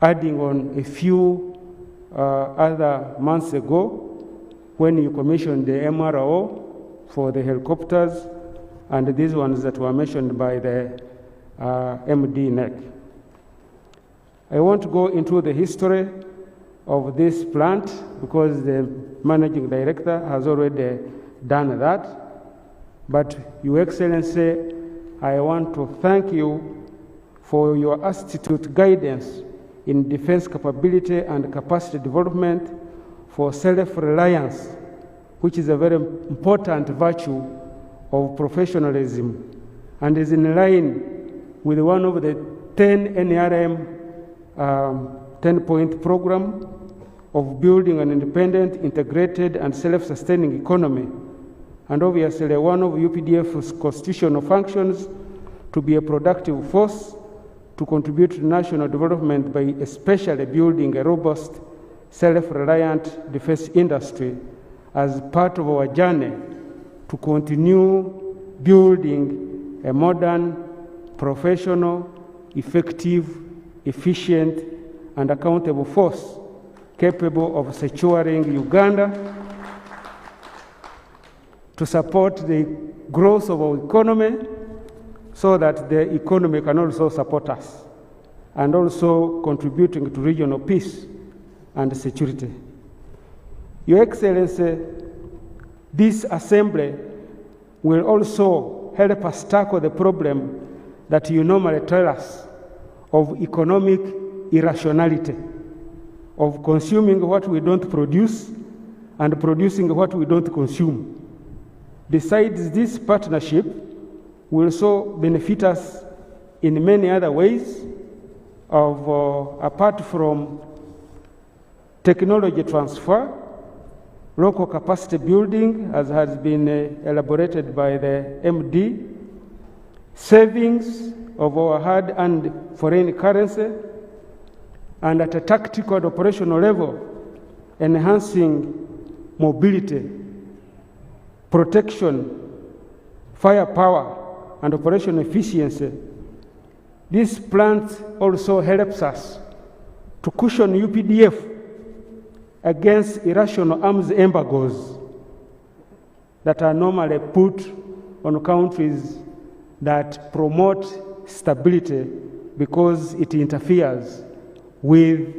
adding on a few other months ago when you commissioned the MRO for the helicopters and these ones that were mentioned by the MD NEC. I won't go into the history of this plant because the managing director has already done that. But Your Excellency, I want to thank you for your astute guidance in defense capability and capacity development for self-reliance, which is a very important virtue of professionalism and is in line with one of the 10 NRM 10-point program of building an independent, integrated, and self-sustaining economy. And obviously, one of UPDF's constitutional functions to be a productive force to contribute to national development by especially building a robust, self-reliant defense industry as part of our journey to continue building a modern, professional, effective, efficient, and accountable force capable of securing Uganda to support the growth of our economy so that the economy can also support us and also contributing to regional peace and security. Your Excellency, this assembly will also help us tackle the problem that you normally tell us of economic irrationality, of consuming what we don't produce and producing what we don't consume. Besides, this partnership will also benefit us in many other ways apart from technology transfer, local capacity building, as has been elaborated by the MD, savings of our hard and foreign currency, and at a tactical and operational level, enhancing mobility, protection, firepower, and operational efficiency. This plant also helps us to cushion UPDF against irrational arms embargoes that are normally put on countries that promote stability because it interferes with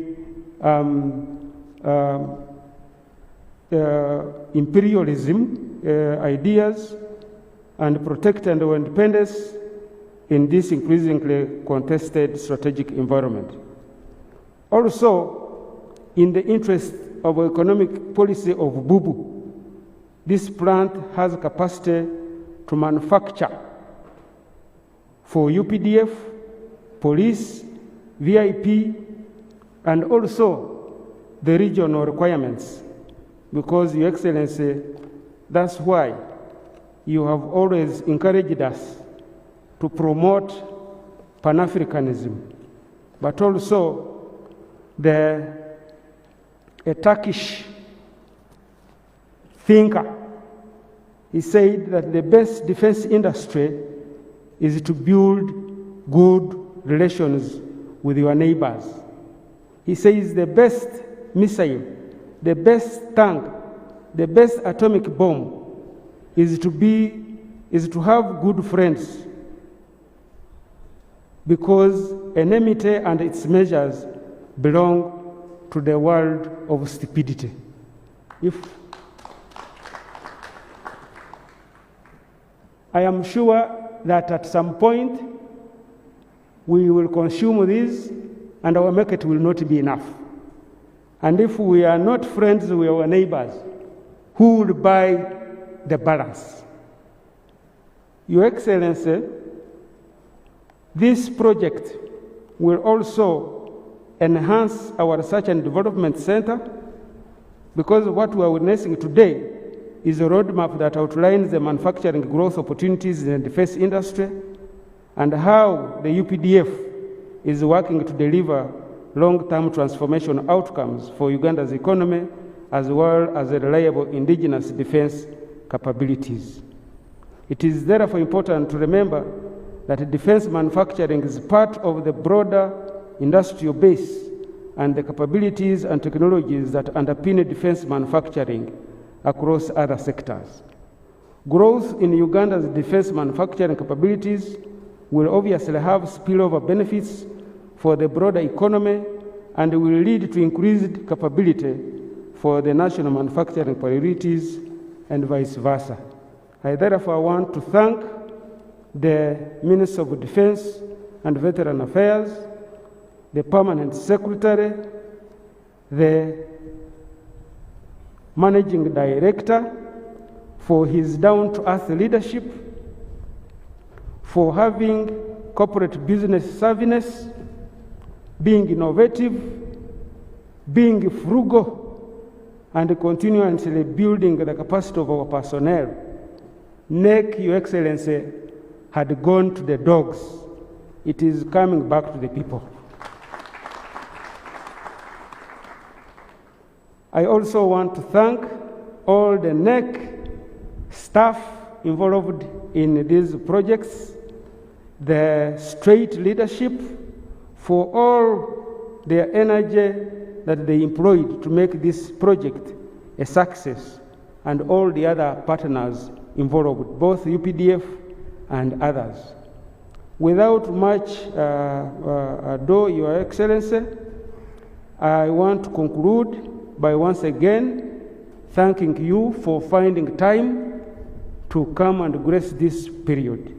imperialism ideas and protecting our independence in this increasingly contested strategic environment. Also, in the interest of economic policy of Bubu, this plant has capacity to manufacture for UPDF, police, VIP, and also the regional requirements, because, Your Excellency, that's why you have always encouraged us to promote Pan-Africanism, but also a Turkish thinker, he said that the best defense industry is to build good relations with your neighbors. He says the best missile, the best tank, the best atomic bomb is to have good friends, because enmity and its measures belong to the world of stupidity. I am sure that at some point we will consume this and our market will not be enough. And if we are not friends with our neighbors, who will buy the balance? Your Excellency, this project will also enhance our research and development center, because what we are witnessing today is a roadmap that outlines the manufacturing growth opportunities in the defense industry and how the UPDF is working to deliver long-term transformation outcomes for Uganda's economy, as well as a reliable indigenous defense capabilities. It is therefore important to remember that defense manufacturing is part of the broader industrial base and the capabilities and technologies that underpin defense manufacturing across other sectors. Growth in Uganda's defense manufacturing capabilities will obviously have spillover benefits for the broader economy and will lead to increased capability for the national manufacturing priorities and vice versa. I therefore want to thank the Minister of Defense and Veteran Affairs, the Permanent Secretary, the Managing Director for his down-to-earth leadership, for having corporate business savviness, being innovative, being frugal, and continuously building the capacity of our personnel. NEC, Your Excellency, had gone to the dogs. It is coming back to the people. I also want to thank all the NEC staff involved in these projects, the Streit leadership, for all their energy that they employed to make this project a success, and all the other partners involved, both UPDF and others. Without much ado, Your Excellency, I want to conclude by once again thanking you for finding time to come and grace this period.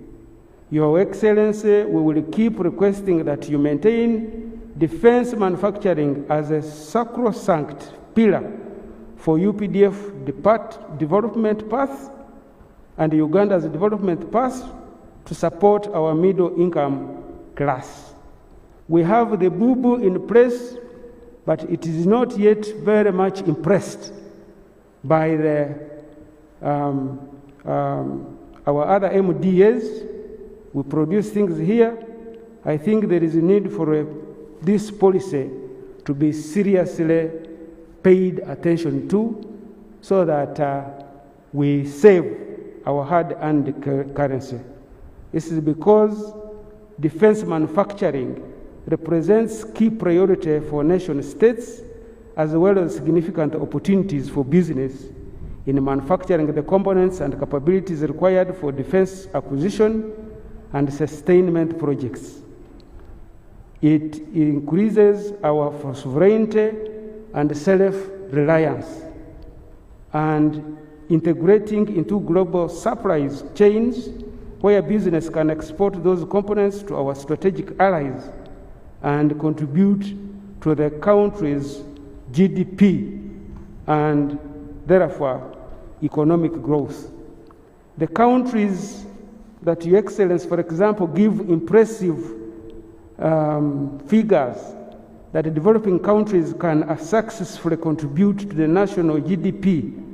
Your Excellency, we will keep requesting that you maintain defense manufacturing as a sacrosanct pillar for UPDF development path and Uganda's development path to support our middle-income class. We have the boo-boo in place, but it is not yet very much impressed by our other MDAs. We produce things here. I think there is a need for this policy to be seriously paid attention to so that we save our hard-earned currency. This is because defense manufacturing represents key priority for nation states as well as significant opportunities for business in manufacturing the components and capabilities required for defense acquisition and sustainment projects. It increases our sovereignty and self-reliance, and integrating into global supply chains where business can export those components to our strategic allies and contribute to the country's GDP and therefore economic growth. The countries that Your Excellency, for example, give impressive figures that developing countries can successfully contribute to the national GDP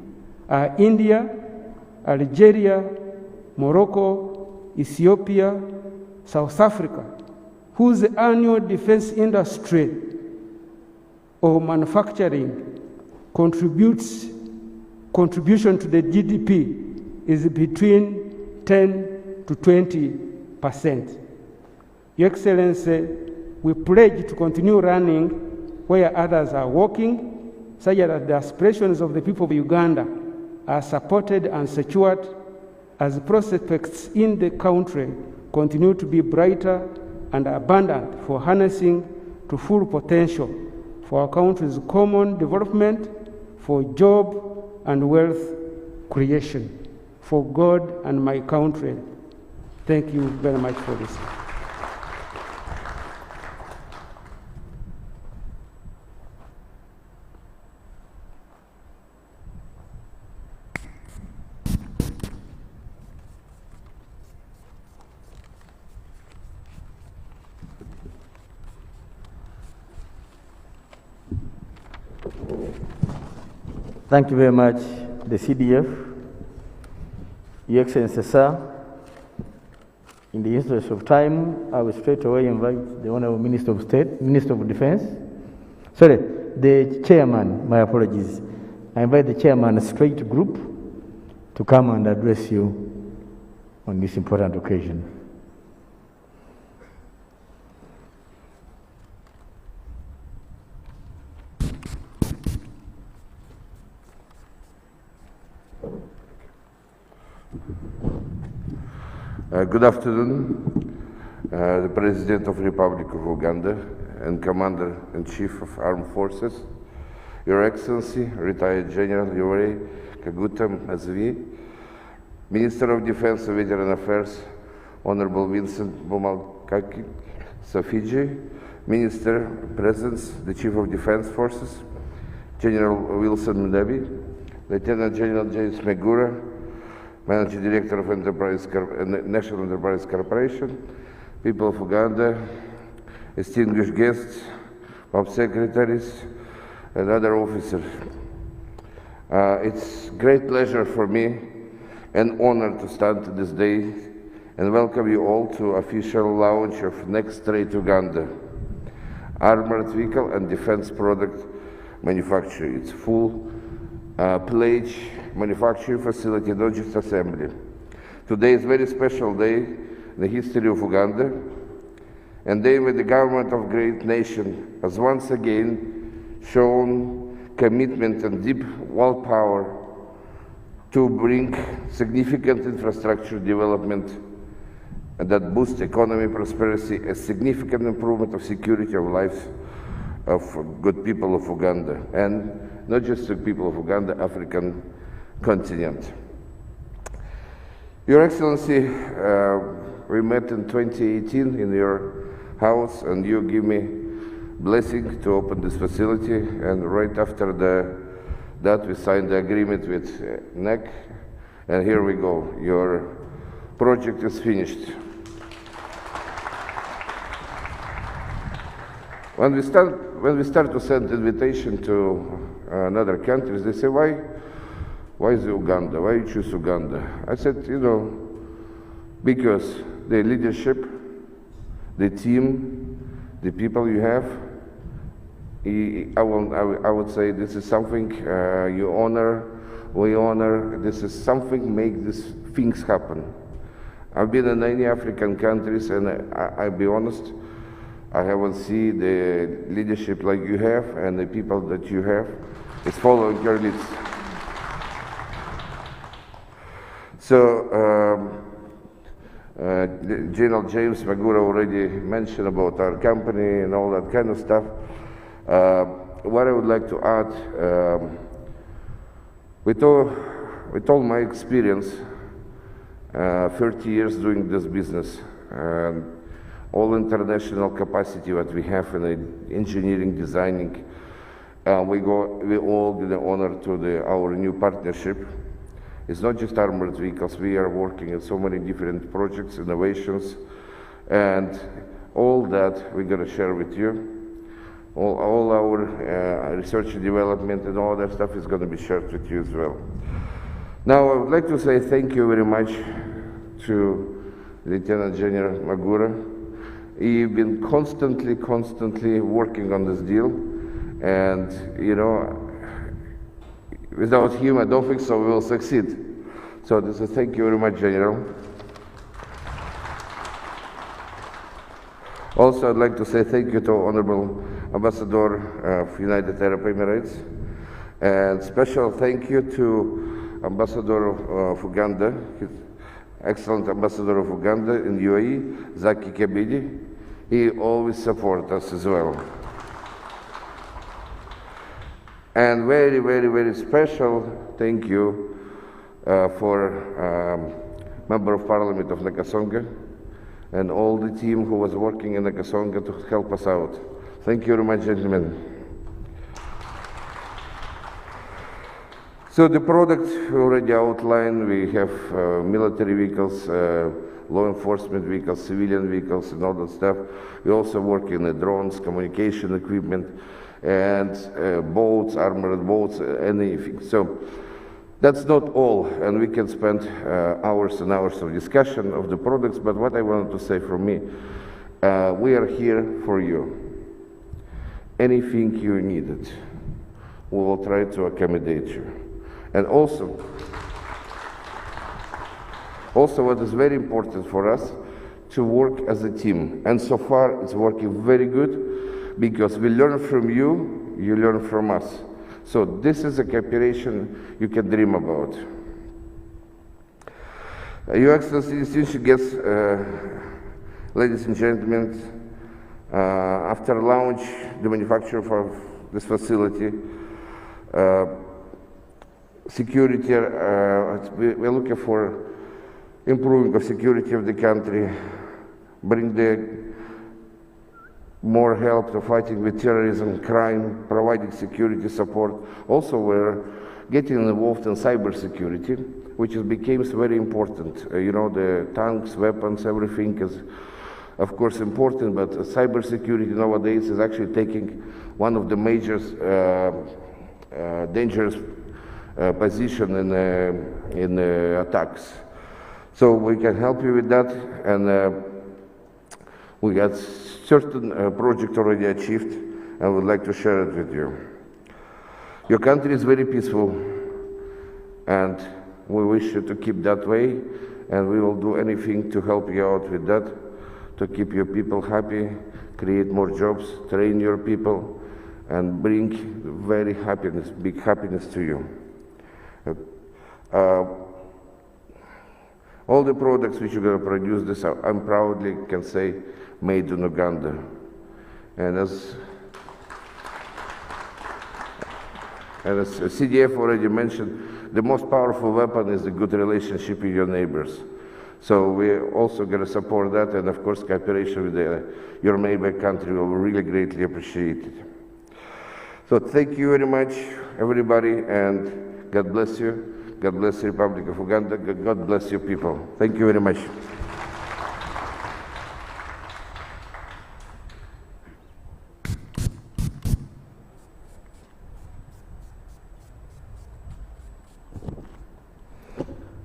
are India, Algeria, Morocco, Ethiopia, South Africa, whose annual defense industry or manufacturing contribution to the GDP is between 10 to 20%. Your Excellency, we pledge to continue running where others are working, such that the aspirations of the people of Uganda are supported and secured as prospects in the country continue to be brighter and abundant for harnessing to full potential for our country's common development, for job and wealth creation, for God and my country. Thank you very much for this. Thank you very much, the CDF. Your Excellency, sir, in the interest of time, I will straight away invite the Honorable Minister of State, Minister of Defense. Sorry, the Chairman, my apologies. I invite the Chairman Streit Group to come and address you on this important occasion. Good afternoon, the President of the Republic of Uganda and Commander-in-Chief of Armed Forces, Your Excellency, Retired General Yoweri Kaguta Museveni, Minister of Defense and Veteran Affairs, Honorable Vincent Bomalkaki Safiji, Minister, Presence, the Chief of Defense Forces, General Wilson Mudebi, Lieutenant General James Megura, Managing Director of National Enterprise Corporation, people of Uganda, distinguished guests, Home Secretaries, and other officers. It's great pleasure for me and honor to stand this day and welcome you all to official launch of NEC-Streit Uganda, armored vehicle and defense product manufacturing. It's full-fledged manufacturing facility, not just assembly. Today is a very special day in the history of Uganda, and day when the government of great nation has once again shown commitment and deep willpower to bring significant infrastructure development that boosts economy prosperity, a significant improvement of security of lives of good people of Uganda, and not just the people of Uganda, African continent. Your Excellency, we met in 2018 in your house, and you give me blessing to open this facility, and right after that we signed the agreement with NEC, and here we go. Your project is finished. When we start to send invitation to other countries, they say, why is Uganda? Why you choose Uganda? I said, because the leadership, the team, the people you have, I would say this is something you honor, we honor, this is something make these things happen. I've been in many African countries, and I'll be honest, I haven't seen the leadership like you have, and the people that you have is following your leads. So, General James Megura already mentioned about our company and all that kind of stuff. What I would like to add, with all my experience, 30 years doing this business, and all international capacity that we have in engineering, designing, we all get the honor to our new partnership. It's not just armored vehicles. We are working in so many different projects, innovations, and all that we're going to share with you. All our research and development and all that stuff is going to be shared with you as well. Now, I would like to say thank you very much to Lieutenant General Magura. He's been constantly working on this deal, and without him, I don't think so we will succeed. So this is thank you very much, General. Also, I'd like to say thank you to Honorable Ambassador of United Arab Emirates, and special thank you to Ambassador of Uganda, his excellent Ambassador of Uganda in UAE, Zaki Kabidi. He always supports us as well. And very special thank you for Member of Parliament of Nakasonga and all the team who was working in Nakasonga to help us out. Thank you very much, gentlemen. So the product we already outlined, we have military vehicles, law enforcement vehicles, civilian vehicles, and all that stuff. We also work in the drones, communication equipment, and boats, armored boats, anything. So that's not all, and we can spend hours and hours of discussion of the products, but what I wanted to say from me, we are here for you. Anything you needed, we will try to accommodate you. And also what is very important for us, to work as a team. And so far, it's working very good, because we learn from you, you learn from us. So this is a cooperation you can dream about. Your Excellency, distinguished guests, ladies and gentlemen, after launch the manufacture of this facility, security, we're looking for improving of security of the country, bring the more help to fighting with terrorism, crime, providing security support. Also, we're getting involved in cybersecurity, which became very important. You know, the tanks, weapons, everything is, of course, important, but cybersecurity nowadays is actually taking one of the major dangerous position in attacks. So we can help you with that, and we got certain project already achieved, and would like to share it with you. Your country is very peaceful, and we wish you to keep that way, and we will do anything to help you out with that, to keep your people happy, create more jobs, train your people, and bring very happiness, big happiness to you. All the products which you're going to produce, this I'm proudly can say, made in Uganda. And as CDF already mentioned, the most powerful weapon is a good relationship with your neighbors. So we're also going to support that, and of course cooperation with your neighbor country will be really greatly appreciated. So thank you very much, everybody, and God bless you. God bless the Republic of Uganda. God bless your people. Thank you very much.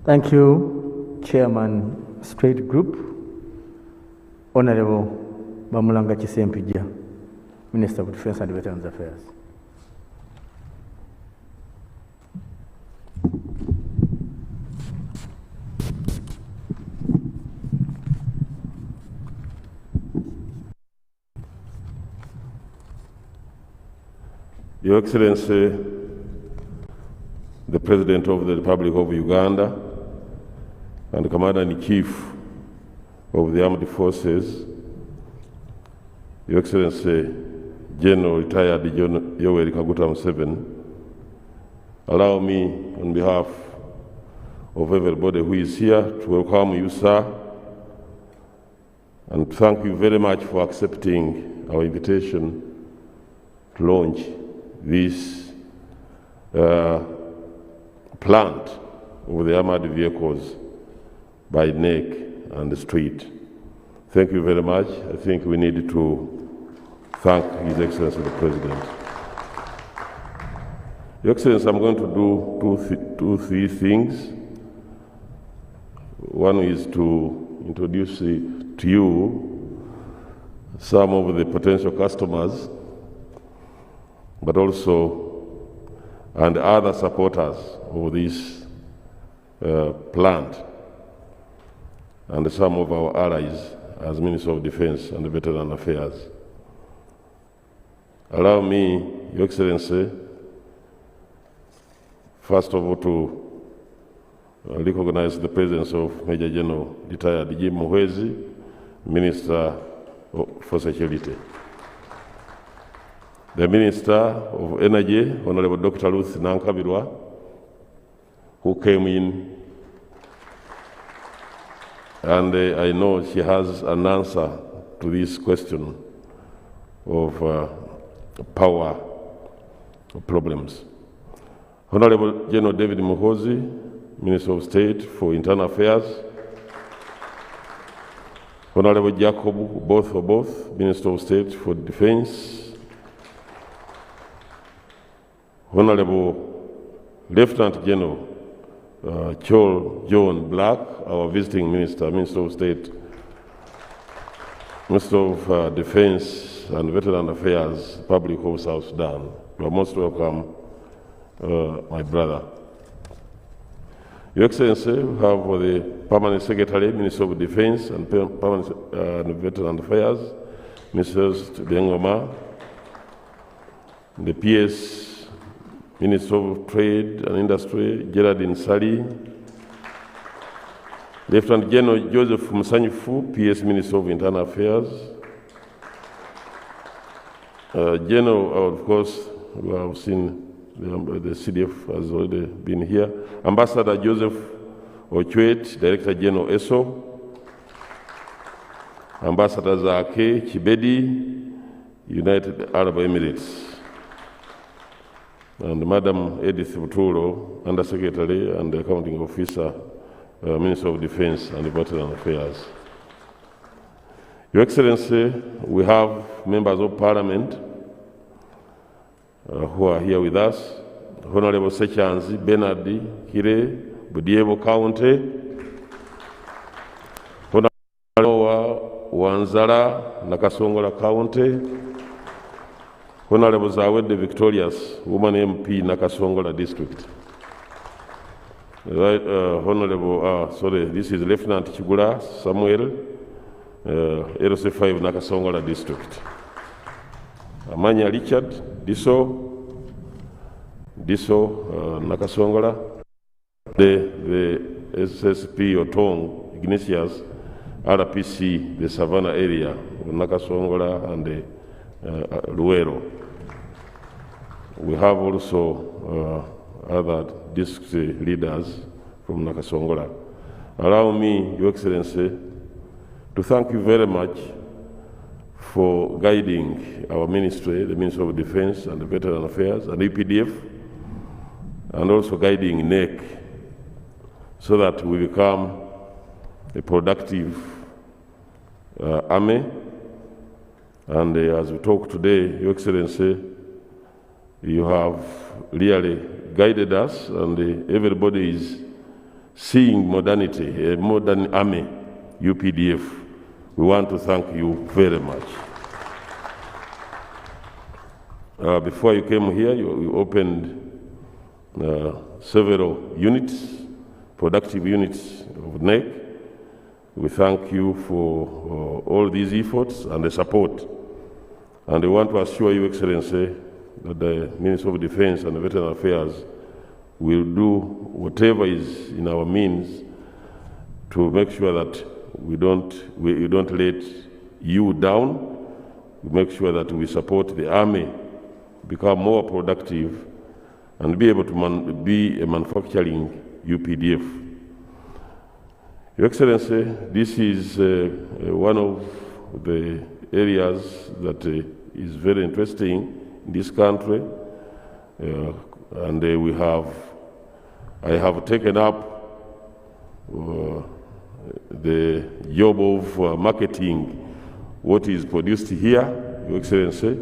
Thank you, Chairman, Straight Group, Honorable Bamulanga Kisempija, Minister of Defense and Veterans Affairs. Your Excellency, the President of the Republic of Uganda and Commander-in-Chief of the Armed Forces, Your Excellency General Retired Yoweri Kaguta Museveni, allow me on behalf of everybody who is here to welcome you, sir, and thank you very much for accepting our invitation to launch this plant of the armored vehicles by NEC and Streit. Thank you very much. I think we need to thank His Excellency the President. Your Excellency, I'm going to do three things. One is to introduce to you some of the potential customers, but also and other supporters of this plant, and some of our allies as Minister of Defense and Veteran Affairs. Allow me, Your Excellency, first of all to recognize the presence of Major General Retired Jim Muhwezi, Minister for Security. The Minister of Energy, Honorable Dr. Ruth Nankabirwa, who came in, and I know she has an answer to this question of power problems. Honorable General David Muhoozi, Minister of State for Internal Affairs. Honorable Jacob both, Minister of State for Defense. Honorable Lieutenant General Chol John Black, our visiting Minister, Minister of State, Minister of Defense and Veteran Affairs, Public of South Sudan. You are most welcome, my brother. Your Excellency, we have the Permanent Secretary, Minister of Defense and Permanent Veteran Affairs, Mrs. Bengoma, the PS Minister of Trade and Industry, Geraldine Sali, Lieutenant General Joseph Musanyufu, PS Minister of Internal Affairs. General, of course, we have seen the CDF has already been here. Ambassador Joseph Ochwet, Director General ESO. Ambassador Zake Chibedi, United Arab Emirates. And Madam Edith Buturo, Under Secretary and Accounting Officer, Minister of Defense and Veteran Affairs. Your Excellency, we have members of Parliament who are here with us. Honorable Sechanzi Bernardi Kire, Budiebo County. Honorable Wanzara, Nakasongola County. Honorable Zawede Victorious, Woman MP, Nakasongola District. Right, Honorable, this is Lieutenant Chigula Samuel, LC5 Nakasongola District. Amanya Richard, Diso, Nakasongola. The SSP Otong, Ignatius, RPC, the Savannah area, Nakasongola and the Luero. We have also other district leaders from Nakasongola. Allow me, Your Excellency, to thank you very much for guiding our ministry, the Ministry of Defense and the Veteran Affairs and EPDF, and also guiding NEC, so that we become a productive army. And as we talk today, Your Excellency, you have really guided us, and everybody is seeing modernity, a modern army, UPDF. We want to thank you very much. Before you came here, you opened several units, productive units of NEC. We thank you for all these efforts and the support. And I want to assure you, Excellency, that the Ministry of Defense and Veteran Affairs will do whatever is in our means to make sure that we don't let you down. We make sure that we support the army, become more productive, and be able to be a manufacturing UPDF. Your Excellency, this is one of the areas that is very interesting in this country, and I have taken up the job of marketing what is produced here, Your Excellency.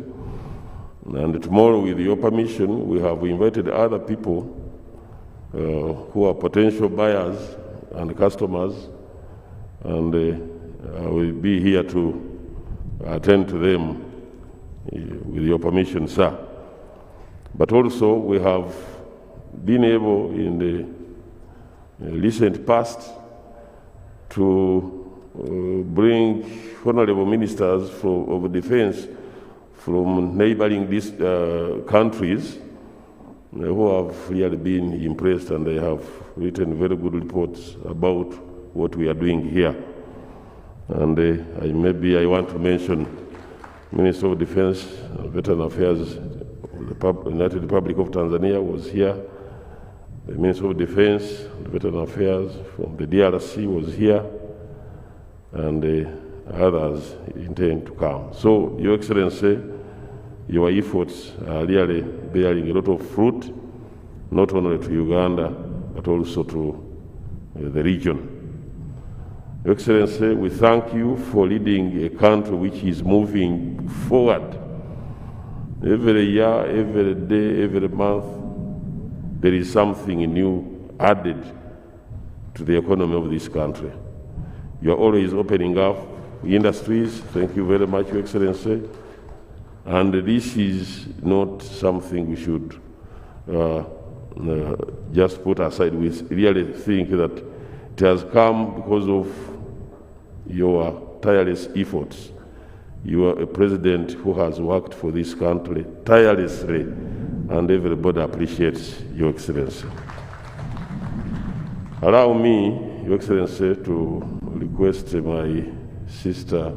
And tomorrow, with your permission, we have invited other people who are potential buyers and customers, and I will be here to attend to them with your permission, sir. But also, we have been able in the recent past to bring honorable ministers of defense from neighboring countries who have really been impressed, and they have written very good reports about what we are doing here. And maybe I want to mention Minister of Defense and Veteran Affairs of the United Republic of Tanzania was here. The Minister of Defense and Veteran Affairs from the DRC was here, and others intend to come. So, Your Excellency, your efforts are really bearing a lot of fruit, not only to Uganda, but also to the region. Your Excellency, we thank you for leading a country which is moving forward. Every year, every day, every month, there is something new added to the economy of this country. You are always opening up industries. Thank you very much, Your Excellency. And this is not something we should just put aside. We really think that it has come because of your tireless efforts. You are a president who has worked for this country tirelessly, and everybody appreciates Your Excellency. Allow me, Your Excellency, to request my sister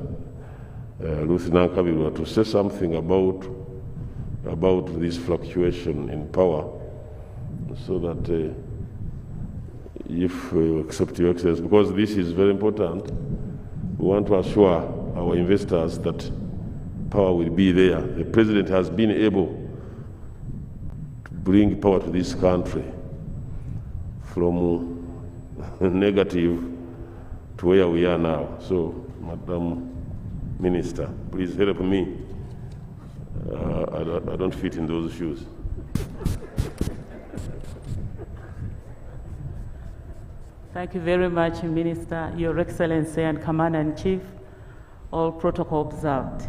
Ruth Nankabirwa to say something about this fluctuation in power, so that if we accept Your Excellency, because this is very important, we want to assure our investors that power will be there. The President has been able to bring power to this country from negative to where we are now. So, Madam Minister, please help me. I don't fit in those shoes. Thank you very much, Minister, Your Excellency and Commander-in-Chief, all protocol observed.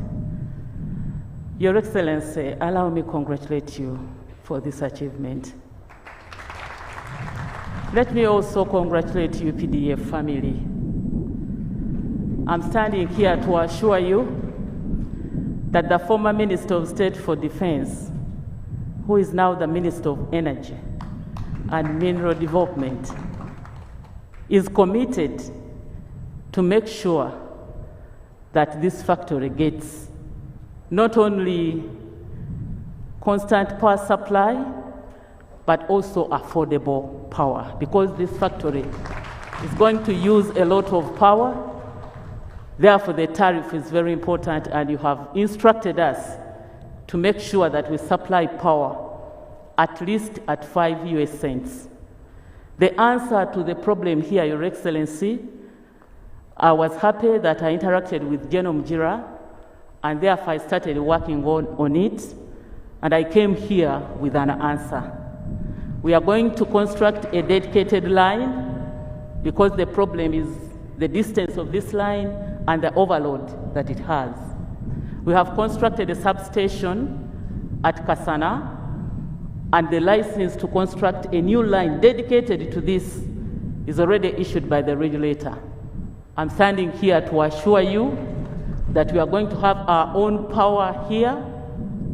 Your Excellency, allow me to congratulate you for this achievement. Let me also congratulate you, PDF family. I'm standing here to assure you that the former Minister of State for Defense, who is now the Minister of Energy and Mineral Development, is committed to make sure that this factory gets not only constant power supply, but also affordable power, because this factory is going to use a lot of power. Therefore, the tariff is very important, and you have instructed us to make sure that we supply power at least at 5 US cents. The answer to the problem here, Your Excellency, I was happy that I interacted with General Mujira, and therefore I started working on it, and I came here with an answer. We are going to construct a dedicated line, because the problem is the distance of this line and the overload that it has. We have constructed a substation at Kasana, and the license to construct a new line dedicated to this is already issued by the regulator. I'm standing here to assure you that we are going to have our own power here,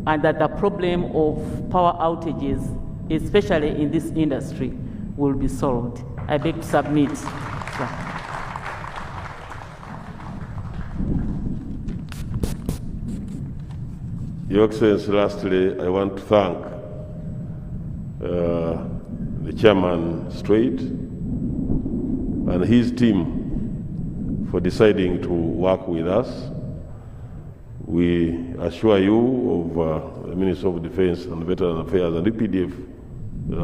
and that the problem of power outages, especially in this industry, will be solved. I beg to submit. Your Excellency, lastly, I want to thank the Chairman Streit and his team for deciding to work with us. We assure you of the Minister of Defense and Veteran Affairs and the PDF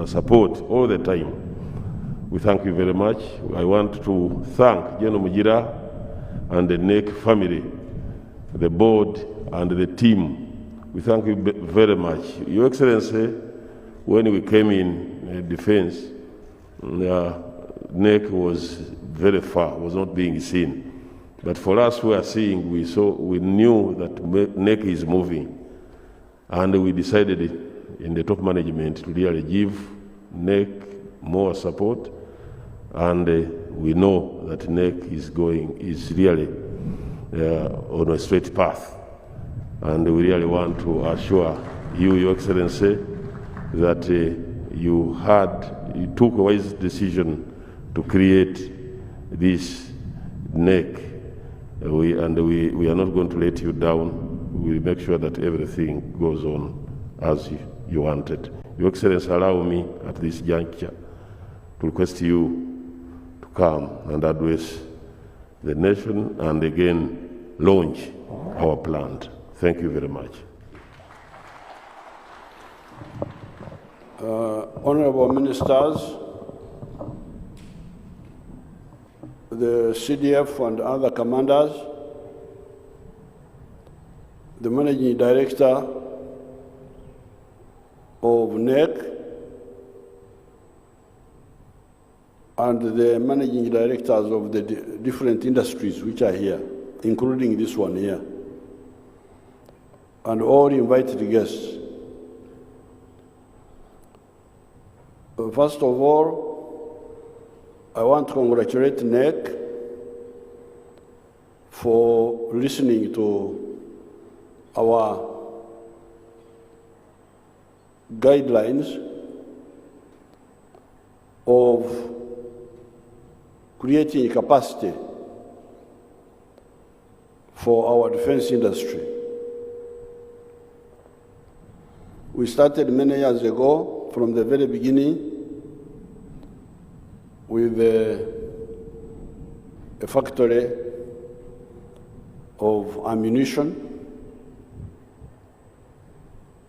support all the time. We thank you very much. I want to thank General Mujira and the NEC family, the board and the team. We thank you very much. Your Excellency, when we came in defense, NEC was very far, was not being seen. But for us who are seeing, we knew that NEC is moving. And we decided in the top management to really give NEC more support. And we know that NEC is really on a straight path. And we really want to assure you, Your Excellency, that you took a wise decision to create this NEC. We are not going to let you down. We will make sure that everything goes on as you wanted. Your Excellency, allow me at this juncture to request you to come and address the nation and again launch our plant. Thank you very much. Honorable Ministers, the CDF and other commanders, the Managing Director of NEC, and the Managing Directors of the different industries which are here, including this one here, and all invited guests. First of all, I want to congratulate NEC for listening to our guidelines of creating capacity for our defense industry. We started many years ago, from the very beginning, with a factory of ammunition,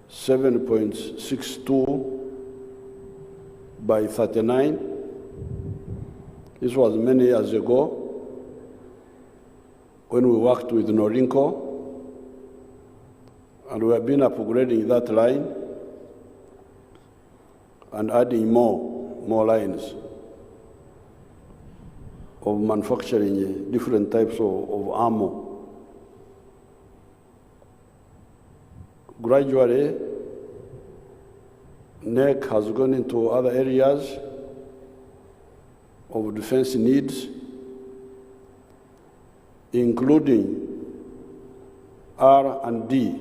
7.62 by 39. This was many years ago when we worked with Norinco, and we have been upgrading that line and adding more lines of manufacturing different types of ammo. Gradually, NEC has gone into other areas of defense needs, including R&D,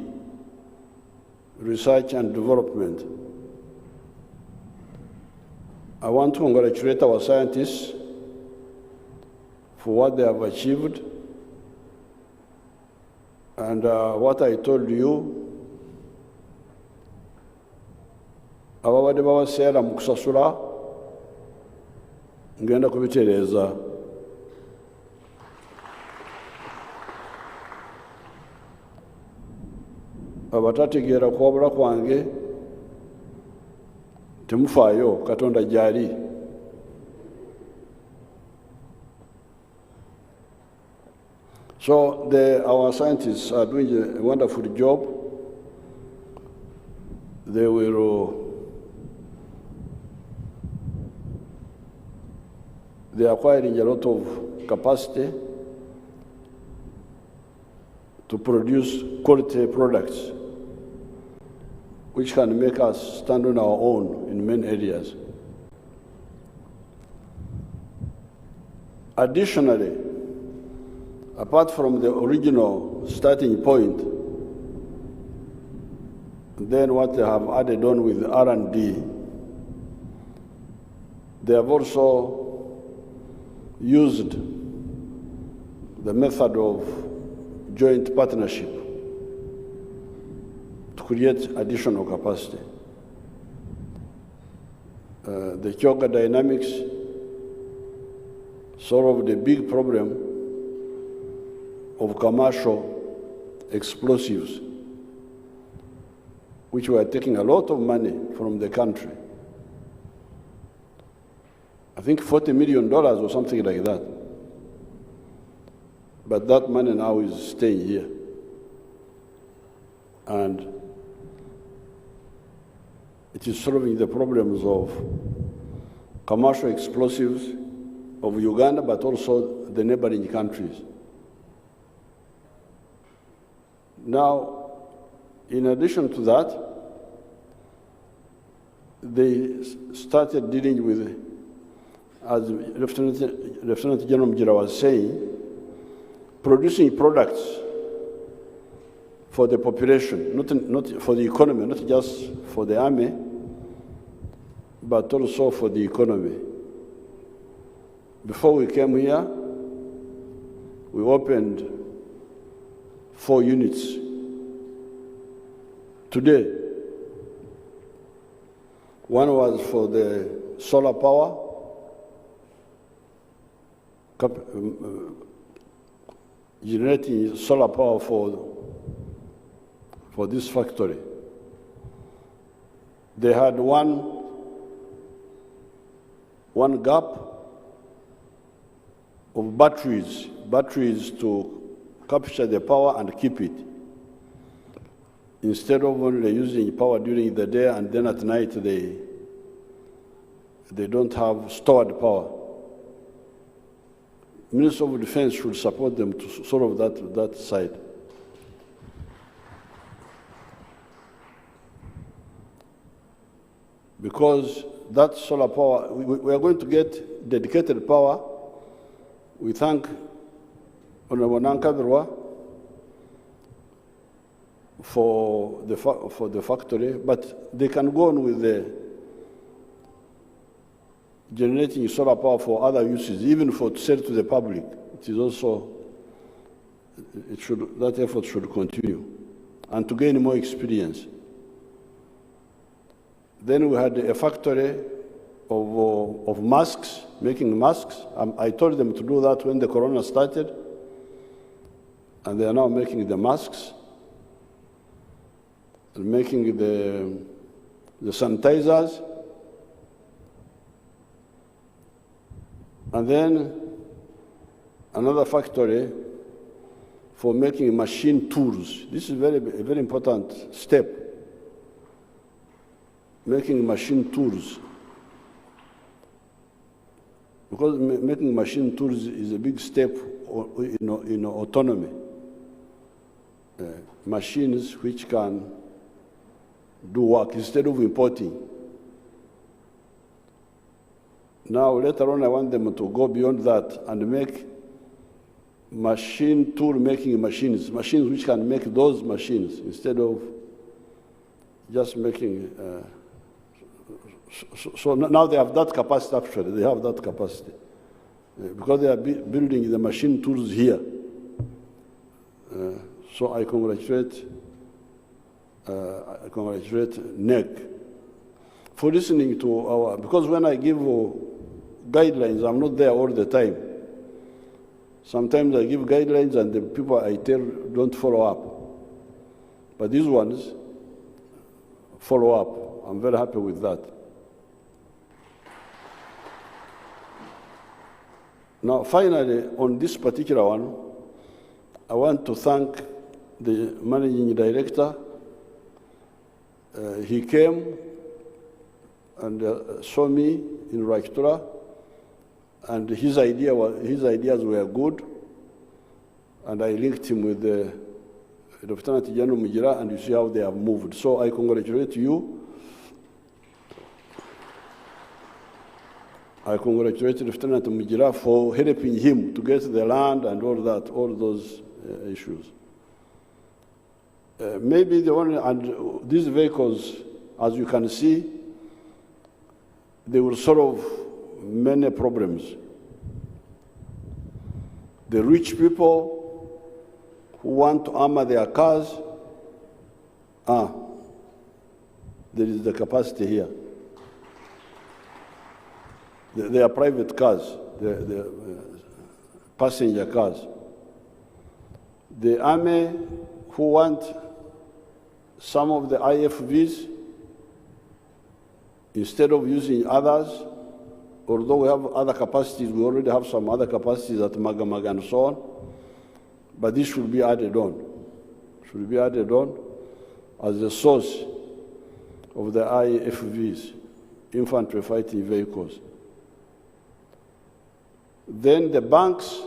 research and development. I want to congratulate our scientists for what they have achieved. And what I told you, ababadde babaseera mu kusasula ngenda kubitereeza. Abatategeera kuwabula kwange temufaayo, Katonda gy'ali. So our scientists are doing a wonderful job. They are acquiring a lot of capacity to produce quality products which can make us stand on our own in many areas. Additionally, apart from the original starting point, then what they have added on with R&D, they have also used the method of joint partnership to create additional capacity. The Kyoga dynamics solved the big problem of commercial explosives, which were taking a lot of money from the country. I think $40 million or something like that. But that money now is staying here. And it is solving the problems of commercial explosives of Uganda, but also the neighboring countries. Now, in addition to that, they started dealing with, as Lieutenant General Mjira was saying, producing products for the population, not for the economy, not just for the army, but also for the economy. Before we came here, we opened 4 units. Today, one was for the solar power, generating solar power for this factory. They had one gap of batteries to capture the power and keep it, instead of only using power during the day and then at night they don't have stored power. Minister of Defense should support them to solve that side. Because that solar power, we are going to get dedicated power. We thank Honorable Nankabirwa for the factory, but they can go on with generating solar power for other uses, even to sell to the public. It is also, that effort should continue, and to gain more experience. Then we had a factory of masks, making masks. I told them to do that when the corona started, and they are now making the masks, and making the sanitizers. And then another factory for making machine tools. This is a very important step. Making machine tools. Because making machine tools is a big step in autonomy. Machines which can do work instead of importing. Now, later on, I want them to go beyond that and make machine tool making machines which can make those machines instead of just making. So now they have that capacity, actually. They have that capacity. Because they are building the machine tools here. So I congratulate NEC for listening to our, because when I give guidelines, I'm not there all the time. Sometimes I give guidelines and the people I tell don't follow up. But these ones follow up. I'm very happy with that. Now, finally, on this particular one, I want to thank the managing director. He came and saw me in Rajtura, and his ideas were good, and I linked him with the Lieutenant General Mujira, and you see how they have moved. So I congratulate you. I congratulate Lieutenant Mujira for helping him to get the land and all that, all those issues. Maybe the only, and these vehicles, as you can see, they will solve many problems. The rich people who want to armor their cars, there is the capacity here. They are private cars, the passenger cars. The army who want some of the IFVs, instead of using others, although we have other capacities, we already have some other capacities at Magamaga and so on, but this should be added on. Should be added on as the source of the IFVs, infantry fighting vehicles. Then the banks,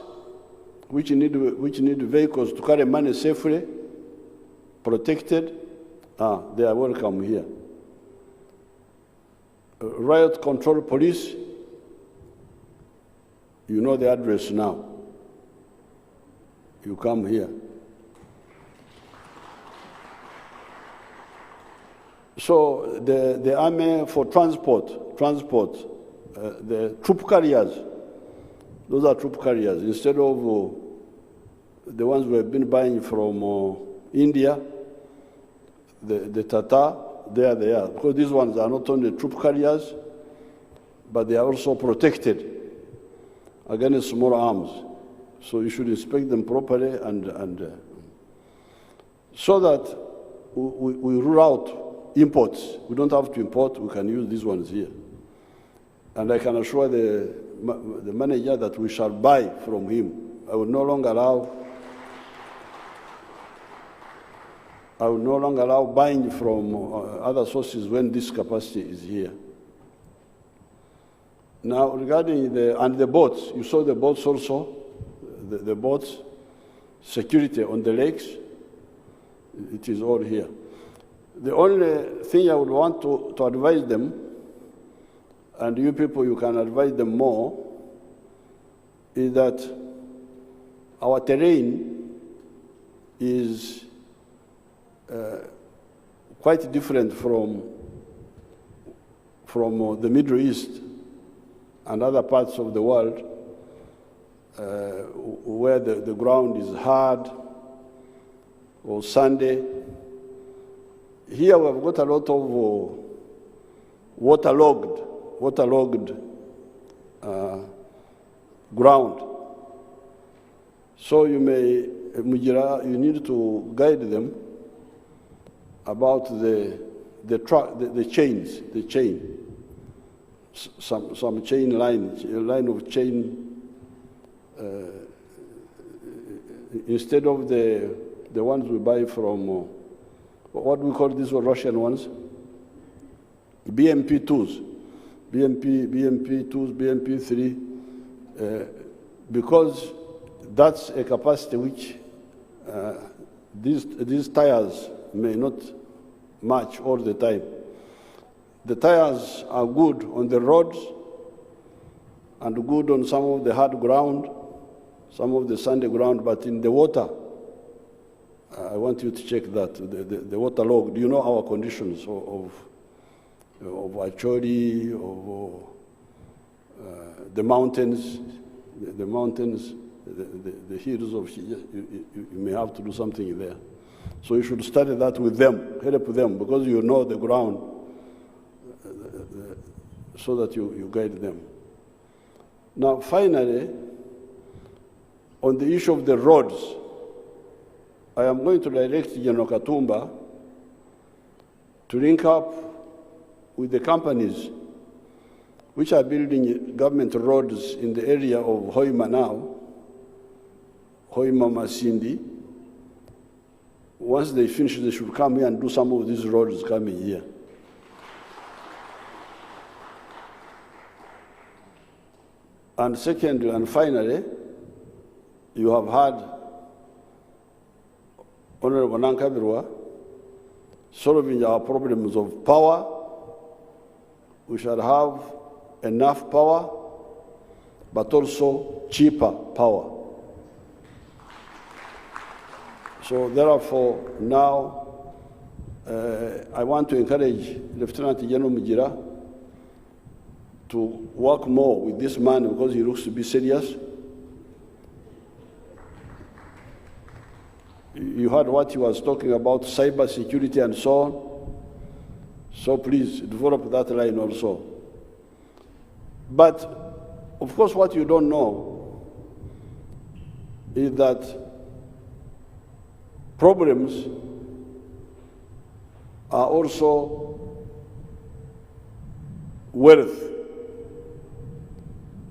which need vehicles to carry money safely, protected, they are welcome here. Riot control police, you know the address now. You come here. So the army for transport, the troop carriers, those are troop carriers. Instead of the ones we have been buying from India, the Tata, there they are. Because these ones are not only troop carriers, but they are also protected against small arms. So you should inspect them properly and so that we rule out imports. We don't have to import, we can use these ones here. And I can assure the manager that we shall buy from him. I will no longer allow buying from other sources when this capacity is here. Now, regarding the boats, you saw the boats also, the boats, security on the lakes, it is all here. The only thing I would want to advise them, and you people, you can advise them more, is that our terrain is quite different from the Middle East and other parts of the world where the ground is hard or sandy. Here we've got a lot of waterlogged ground. So you need to guide them about the chain. Some chain line of chain, instead of the ones we buy from, what do we call these Russian ones? BMP2s, BMP3, because that's a capacity which these tires may not match all the time. The tires are good on the roads and good on some of the hard ground, some of the sandy ground, but in the water, I want you to check that, the water log. Do you know our conditions of Acholi, of the mountains, the hills of you may have to do something there. So you should study that with them, help them, because you know the ground, so that you guide them. Now, finally, on the issue of the roads, I am going to direct General Katumba to link up with the companies which are building government roads in the area of Hoima now, Hoima Masindi. Once they finish, they should come here and do some of these roads coming here. And secondly, and finally, you have had Honorable Nankabirwa solving our problems of power. We shall have enough power, but also cheaper power. So therefore, now I want to encourage Lieutenant General Mujira to work more with this man because he looks to be serious. You heard what he was talking about, cyber security and so on. So please develop that line also. But of course, what you don't know is that problems are also wealth.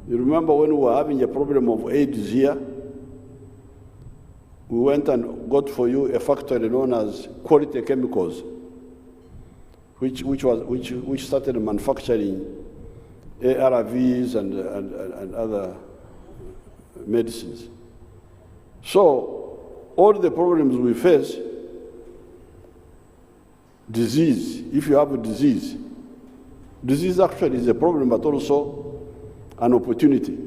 You remember when we were having a problem of AIDS here, we went and got for you a factory known as Quality Chemicals, which started manufacturing ARVs and other medicines. So all the problems we face, disease, if you have a disease actually is a problem, but also an opportunity.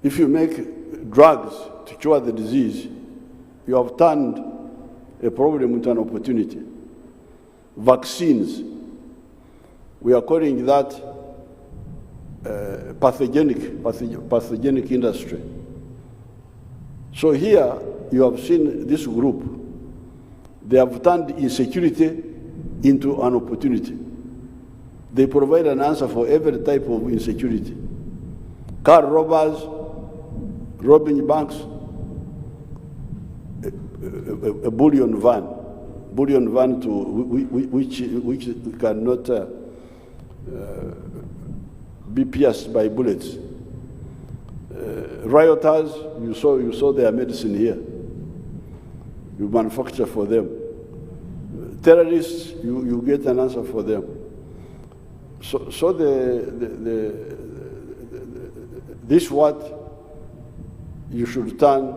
If you make drugs to cure the disease, you have turned a problem into an opportunity. Vaccines, we are calling that pathogenic industry. So here you have seen this group. They have turned insecurity into an opportunity. They provide an answer for every type of insecurity. Car robbers, robbing banks, a bullion van to which cannot be pierced by bullets. Rioters, you saw their medicine here. You manufacture for them. Terrorists, you get an answer for them. So this what you should turn.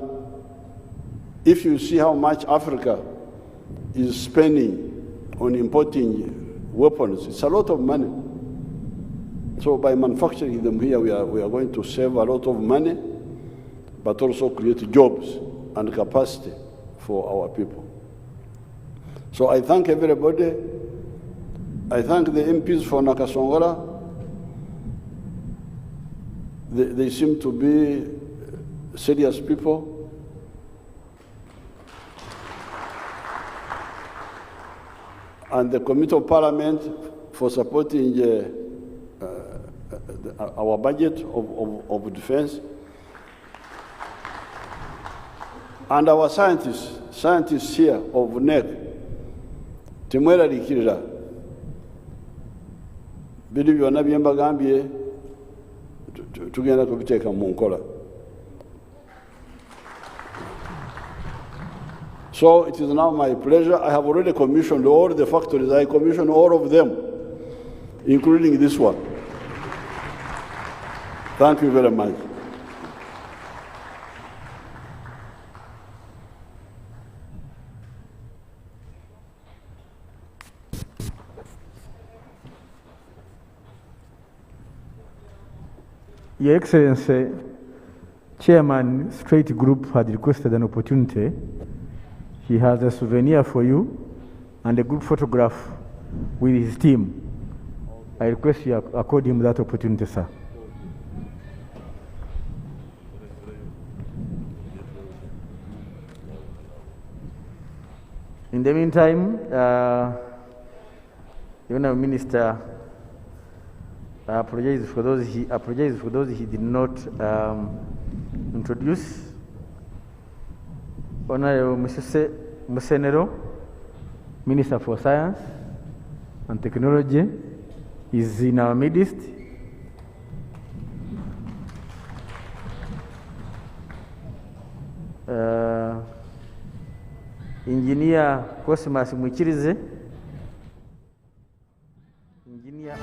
If you see how much Africa is spending on importing weapons, it's a lot of money. So by manufacturing them here, we are going to save a lot of money, but also create jobs and capacity for our people. So I thank everybody. I thank the MPs for Nakasongora. They seem to be serious people. And the Committee of Parliament for supporting our budget of defense. And our scientists here of NEC, temweraliikirira biri byonna bye mbagambye tugenda kubiteeka mu nkola. So it is now my pleasure. I have already commissioned all the factories. I commissioned all of them, including this one. Thank you very much. Your Excellency, Chairman Streit Group had requested an opportunity. He has a souvenir for you and a group photograph with his team. I request you accord him that opportunity, sir. In the meantime, the Honourable Minister apologizes for those he did not introduce. Honourable Museveni, Minister for Science and Technology, is in our midst. Engineer Cosmas Muchirize, Engineer